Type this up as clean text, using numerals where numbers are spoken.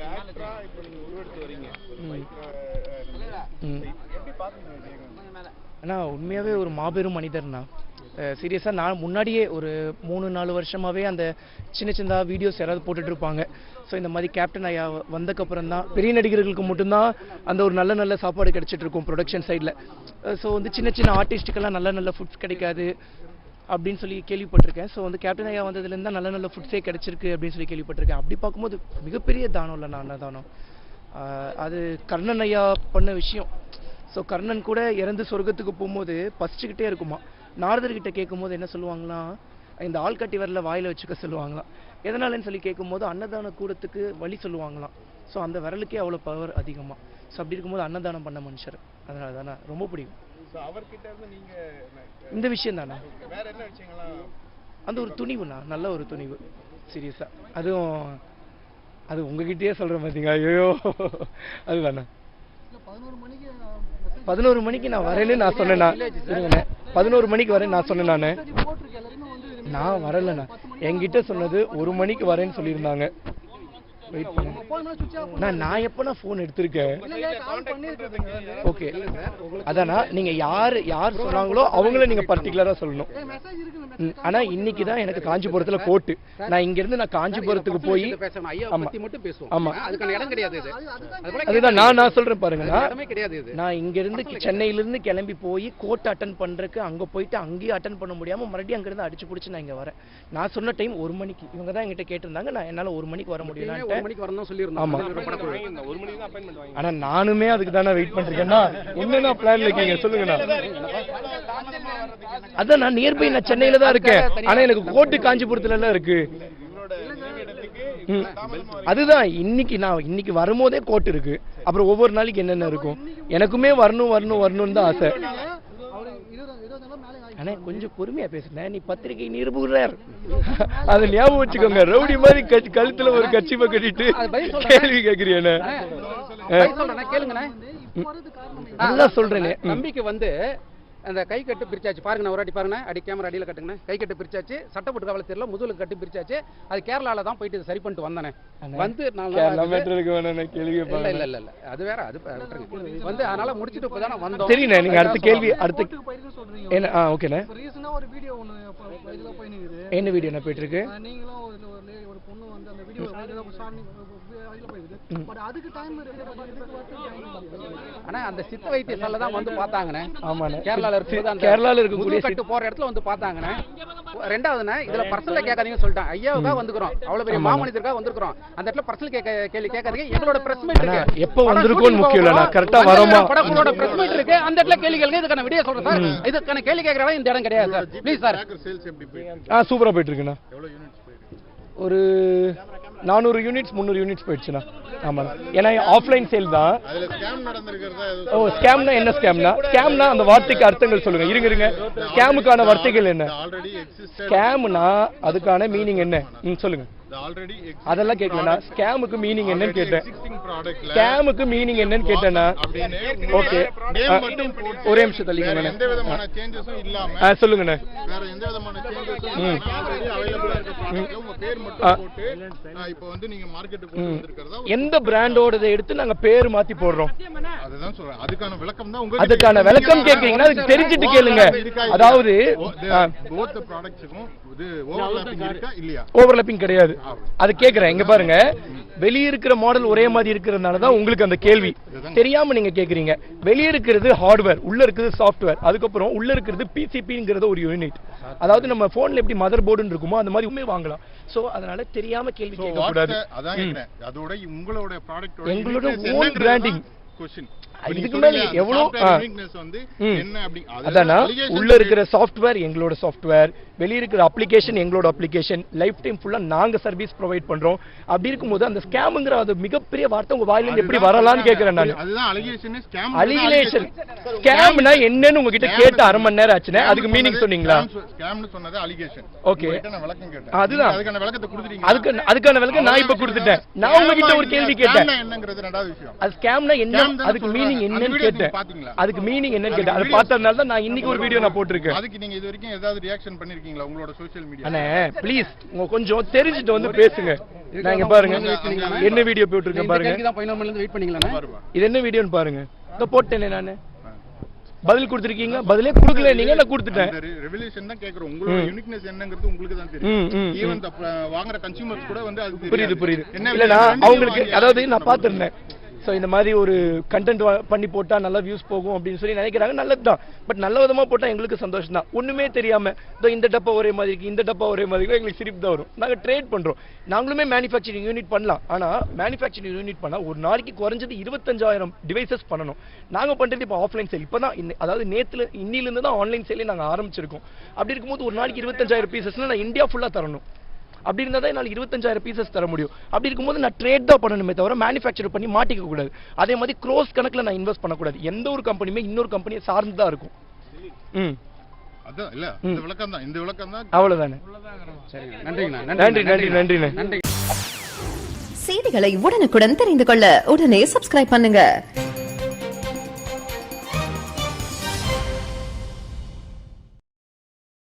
ஒரு ஆக்டரா இப்போ நீங்க உருவெடுத்து வரீங்க எப்படி பாக்குறீங்க? அண்ணா உண்மையாகவே ஒரு மாபெரும் மனிதர்ண்ணா. சீரியஸாக நான் முன்னாடியே ஒரு 3-4 வருஷமாகவே அந்த சின்ன சின்னதாக வீடியோஸ் யாராவது போட்டுட்டு இருப்பாங்க. ஸோ இந்த மாதிரி கேப்டன் ஐயா வந்தக்கப்புறம் தான் பெரிய நடிகர்களுக்கு மட்டும்தான் அந்த ஒரு நல்ல நல்ல சாப்பாடு கிடைச்சிட்டு இருக்கும் ப்ரொடக்ஷன் சைடில். ஸோ வந்து சின்ன சின்ன ஆர்டிஸ்ட்டுக்கெல்லாம் நல்ல நல்ல ஃபுட்ஸ் கிடைக்காது அப்படின்னு சொல்லி கேள்விப்பட்டிருக்கேன். ஸோ வந்து கேப்டன் ஐயா வந்ததுலேருந்து தான் நல்ல நல்ல ஃபுட்ஸே கிடைச்சிருக்கு அப்படின்னு சொல்லி கேள்விப்பட்டிருக்கேன். அப்படி பார்க்கும்போது மிகப்பெரிய தானம் இல்லைண்ணா அன்னதானம். அது கர்ணன் ஐயா பண்ண விஷயம். ஸோ கர்ணன் கூட இறந்து சொர்க்கத்துக்கு போகும்போது பசிச்சுக்கிட்டே இருக்குமா. நாரதர்கிட்ட கேட்கும்போது என்ன சொல்லுவாங்களா, இந்த ஆள்காட்டி வரல வாயில் வச்சுக்க சொல்லுவாங்களாம். எதனாலன்னு சொல்லி கேட்கும்போது அன்னதான கூடத்துக்கு வழி சொல்லுவாங்களாம். ஸோ அந்த விரலுக்கே அவ்வளோ பவர் அதிகமாக. ஸோ அப்படி இருக்கும்போது அன்னதானம் பண்ண மனுஷர். அதனால தானே ரொம்ப பிடிக்கும். இந்த விஷயம் தானே அந்த ஒரு துணிவுண்ணா, நல்ல ஒரு துணிவு. சீரியஸாக அதுவும் அது உங்ககிட்டயே சொல்கிறேன் பார்த்தீங்க. ஐயோ அதுதானே 11 மணிக்கு நான் வரேன்னு நான் சொன்னேண்ணா. 11 மணிக்கு வரேன்னு நான் சொன்னேன். நான் வரலண்ணா. என்கிட்ட சொன்னது 1 மணிக்கு வரேன்னு சொல்லியிருந்தாங்க. வெயிட் பண்ண நான் எப்போனா ஃபோன் எடுத்திருக்கேன். ஓகே அதானா நீங்கள் யார் சொன்னாங்களோ அவங்கள நீங்கள் பர்டிகுலராக சொல்லணும். ஆனால் இன்னைக்கு தான் எனக்கு காஞ்சிபுரத்தில் கோர்ட்டு. நான் இங்கேருந்து நான் காஞ்சிபுரத்துக்கு போய் ஆமாம் அதுதான் நான் சொல்கிறேன் பாருங்கண்ணா. நான் இங்கேருந்து சென்னையிலேருந்து கிளம்பி போய் கோர்ட் அட்டன் பண்ணுறதுக்கு அங்கே போயிட்டு அங்கேயும் அட்டன் பண்ண முடியாமல் மறுபடியும் அங்கேருந்து அடிச்சு பிடிச்சி நான் இங்கே வரேன். நான் சொன்ன டைம் 1 மணிக்கு. இவங்க தான் என்கிட்ட கேட்டிருந்தாங்க. நான் என்னால் 1 மணிக்கு வர முடியல. ஆனா நானுமே அதுக்கு தானே வெயிட் பண்றேன்னா என்னென்ன பிளான்ல இருக்கீங்க சொல்லுங்கண்ணா. அதான் நான் நியர்பை நான் சென்னையில தான் இருக்கேன். ஆனா எனக்கு கோர்ட்டு காஞ்சிபுரத்துல எல்லாம் இருக்கு. அதுதான் இன்னைக்கு வரும்போதே கோர்ட் இருக்கு. அப்புறம் ஒவ்வொரு நாளைக்கு என்னென்ன இருக்கும். எனக்குமே வரணும்னு தான் ஆசை. ஆனா கொஞ்சம் பொறுமையா பேசுனேன். நீ பத்திரிகை நிருபர் அதை ஞாபகம் வச்சுக்கோங்க. ரவுடி மாதிரி கழுத்துல ஒரு கட்சிமை கட்டிட்டு கேள்வி கேக்குறீங்க. அதுதான் சொல்றேனே. நம்பிக்கை வந்து அந்த கை கட்டு பிரிச்சாச்சு பாருங்க. ஒரு அடி பாருங்க. அடி கேமரா அடியில் கட்டுங்க. கை கட்டு பிரிச்சாச்சு. சட்டப்பட்டு கவலை தெரியல. முதுகுல கட்டு பிரிச்சாச்சு. அது கேரளால தான் போயிட்டு சரி பண்ணிட்டு வந்தானே. வந்து இல்ல அது வேற. அது வந்து அதனால முடிச்சிட்டு இப்பதானே வந்தோம். சரிண்ணே நீங்க அடுத்த கேள்வி அடுத்து என்ன? ஓகேண்ணே. ஒரு வீடியோ ஒன்னு இதுல போய் நிக்குது. என்ன வீடியோ என்ன போயிட்டு இருக்கு? நீங்களும் ஒரு பொண்ணு வந்து அந்த வீடியோ இதுல போயிடுது. பட் அதுக்கு டைம் இருக்கு. ஆனா அந்த சித்த வைத்தியசால தான் வந்து பார்த்தாங்கண்ணே. ஆமாண்ணே கேரளால இருக்கக்கூடிய கட்டு போற இடத்துல வந்து பார்த்தாங்கண்ணே. ரெண்டாவதுண்ணே இதுல பர்சனலா கேட்காதீங்கன்னு சொல்லிட்டாங்க. ஐயாவுக்காக வந்துக்கிறோம். அவ்வளவு பெரிய மாமனிதருக்காக வந்துக்கிறோம். அந்த இடத்துல பர்சனல் கேள்வி கேட்காதீங்க. எங்களோட பிரஸ் மீட் இருக்கு. எப்போ வந்திருக்கோம்னு முக்கியம் இல்ல. கரெக்ட்டா வரோமா? படங்களோட பிரஸ் மீட் இருக்கு. அந்த இடத்துல கேள்வி கேளுங்க. இதுக்கான வீடியோ சொல்றேன் சார். இதுக்கான கேள்வி கேட்கறவங்க இந்த இடம் கிடையாது சார். Please sir. சூப்பரா போயிட்டு இருக்குண்ணா. ஒரு 400 யூனிட்ஸ் 300 யூனிட்ஸ் போயிடுச்சுண்ணா. ஆமா ஏன்னா ஆஃப்லைன் சேல் தான். ஓ ஸ்கேம்னா என்ன ஸ்கேம்னா? ஸ்கேம்னா அந்த வார்த்தைக்கு அர்த்தங்கள் சொல்லுங்க. இருங்க ஸ்கேமுக்கான வார்த்தைகள் என்ன? ஸ்கேம்னா அதுக்கான மீனிங் என்ன சொல்லுங்க. அதெல்லாம் கேட்கலண்ணா. ஸ்கேமுக்கு மீனிங் என்னன்னு கேட்டேன். ஸ்கேமுக்கு மீனிங் என்னன்னு கேட்டேன்னா ஓகே ஒரே நிமிஷம் தள்ளிங்க. சொல்லுங்கண்ணே. எந்த பிராண்டோட எடுத்து நாங்க பேர் மாத்தி போடுறோம். அதுக்கான விளக்கம் கேக்குறீங்கன்னா அதுக்கு தெரிஞ்சுட்டு கேளுங்க. அதாவது ஓவர்லாப்பிங் கிடையாது. அது கேக்குறேன். இங்க பாருங்க வெளியே இருக்கிற மாடல் ஒரே மாதிரி இருக்கிறதுனால தான் உங்களுக்கு அந்த கேள்வி. தெரியாம நீங்க கேக்குறீங்க. வெளியே இருக்கிறது ஹார்ட்வேர், உள்ள இருக்கிறது சாஃப்ட்வேர், அதுக்கப்புறம் உள்ள இருக்கிறது பிசிபிங்கிறது ஒரு யூனிட். அதாவது நம்ம போன்ல எப்படி மதர் போர்டுன்னு இருக்குமோ அந்த மாதிரி வாங்கலாம். சோ அதனால தெரியாம கேள்வி கேட்க கூடாது. அதோட உங்களோட ப்ராடக்ட்டோட எங்களோட ஓன் பிராண்டிங் இதுக்கு மேல எவ்வளவு அதானா உள்ள இருக்கிற சாஃப்ட்வேர் எங்களோட சாஃப்ட்வேர், வெளிய இருக்கிற அப்ளிகேஷன் எங்களோட அப்ளிகேஷன், லைஃப் டைம் ஃபுல்லா நாங்க சர்வீஸ் ப்ரொவைட் பண்றோம். அப்படி இருக்கும்போது அந்த ஸ்கேம்ங்கற அது மிகப்பெரிய வார்த்தை உங்க வாயில இருந்து எப்படி வரலாம்னு கேக்குறேன் நான். அதுதான் அலிகேஷன். ஸ்கேம் அலிகேஷன் ஸ்கேம்னா என்னன்னு உங்ககிட்ட கேட்ட அரை மணி நேரம் ஆச்சுனே. அதுக்கு மீனிங் சொன்னீங்களா? ஸ்கேம்னு சொன்னது அலிகேஷன். ஓகே நான் விளக்கம் கேட்டேன். அதுதான் அதுக்கான விளக்கத்தை கொடுத்துட்டீங்க. அதுக்கான விளக்கம் நான் இப்ப கொடுத்துட்டேன். நான் உங்ககிட்ட ஒரு கேள்வி கேட்டேன். என்னங்கிறது ரெண்டாவது விஷயம். அது ஸ்கேம்னா என்ன? அதுக்கு மீனிங் மீனிங் என்னன்னு கேட்டேன். பாத்தீங்களா? அதுக்கு மீனிங் என்னன்னு கேட்டேன். அதை பார்த்ததுனால தான் நான் இன்னைக்கு ஒரு வீடியோ நான் போட்டிருக்கேன். அதுக்கு நீங்க இது வரைக்கும் ஏதாவது ரியாக்ஷன் பண்ணிருக்கீங்களா உங்களோட சோஷியல் மீடியா? அண்ணே ப்ளீஸ் உங்க கொஞ்சம் தெரிஞ்சுட்டு வந்து பேசுங்க. நான் இங்க பாருங்க என்ன வீடியோ போட்டுருக்கேன் பாருங்க. தான் 11 மணில இருந்து வெயிட் பண்ணீங்களா? இது என்ன வீடியோன்னு பாருங்க. இத போட்டேனே நானு. பதில் கொடுத்திருக்கீங்க, பதிலே கொடுக்கல நீங்க, நான் கொடுத்துட்டேன். ரெவல்யூஷன் தான் கேக்குறோம். உங்களோட யூனிக்னஸ் என்னங்கிறது உங்களுக்கு தான் தெரியும். ஈவன் வாங்குற கன்சூமர்ஸ் கூட வந்து அது புரியுது. இல்லனா அவங்களுக்கு அதாவது நான் பாத்துறேன். சோ இந்த மாதிரி ஒரு கண்டென்ட் பண்ணி போட்டா நல்லா வியூஸ் போகும் அப்படின்னு சொல்லி நினைக்கிறாங்க. நல்லதுதான். பட் நல்ல விதமா போட்டா எங்களுக்கு சந்தோஷம் தான். ஒண்ணுமே தெரியாம இந்த டப்பா ஒரே மாதிரி இருக்கு, இந்த டப்பா ஒரே மாதிரி இருக்கு, எங்களுக்கு சிரிப்பு தான் வரும். நாங்க ட்ரேட் பண்றோம். நாங்களுமே மேனுஃபேக்சரிங் யூனிட் பண்ணலாம். ஆனா மேனுஃபேக்சரிங் யூனிட் பண்ணா ஒரு நாளைக்கு குறைஞ்சது 25,000 டிவைசஸ் பண்ணணும். நாங்க பண்றது இப்போ ஆஃப்லைன் சேல். இப்பதான் அதாவது இன்னில இருந்து தான் ஆன்லைன் சேலே நாங்க ஆரம்பிச்சிருக்கோம். அப்படி இருக்கும்போது ஒரு நாளைக்கு 25,000 பீசஸ்னா நான் இந்தியா ஃபுல்லா தரணும். அப்படி இருந்தா தான் என்னால் 25,000 பீசஸ் தர முடியும். அப்படி இருக்கும்போது நான் ட்ரேட் தான் பண்ணணுமே தவிர மேனுஃபேக்சர் பண்ணி மாட்டிக்க கூடாது. அதே மாதிரி க்ரோஸ் கணக்குல நான் இன்வெஸ்ட் பண்ணக்கூடாது. எந்த ஒரு கம்பெனியுமே இன்னொரு கம்பெனியை சார்ந்து தான் இருக்கும். அதான் இல்ல இந்த விளக்கம் தான் அவ்வளவுதானே. நன்றி. செய்திகளை உடனுக்குடன் தெரிந்து கொள்ள உடனே சப்ஸ்கிரைப் பண்ணுங்க.